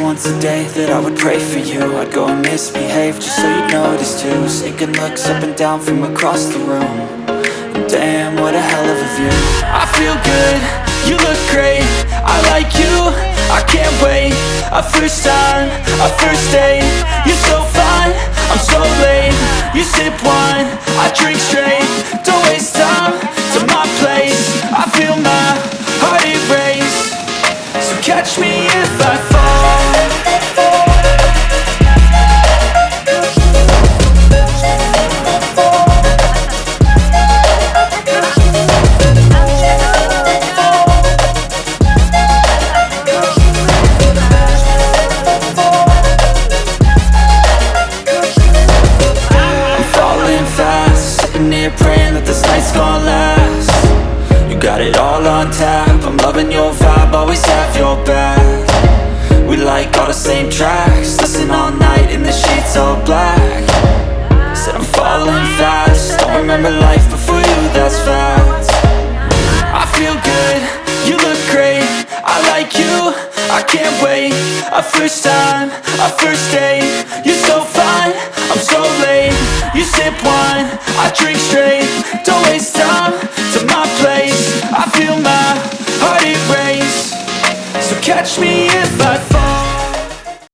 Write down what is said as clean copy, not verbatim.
Once a day that I would pray for you, I'd go and misbehave just so you'd notice too. Sinking looks up and down from across the room. Damn, what a hell of a view. I feel good, you look great, I like you, I can't wait. A first time, a first date, you're so fine, I'm so late. You sip wine, I drink straight, don't waste time to my place. I feel my heart erase, so catch me if I fall. Praying that this night's gonna last. You got it all on tap, I'm loving your vibe, always have your back. We like all the same tracks, listen all night in the sheets all black. Said I'm falling fast, don't remember life before you, that's fact. I feel good, you look great, I like you, I can't wait. A first time, a first date, you're so fine, I'm so late. You sip wine, I drink straight, don't waste time to my place. I feel my heart erase, so catch me if I fall.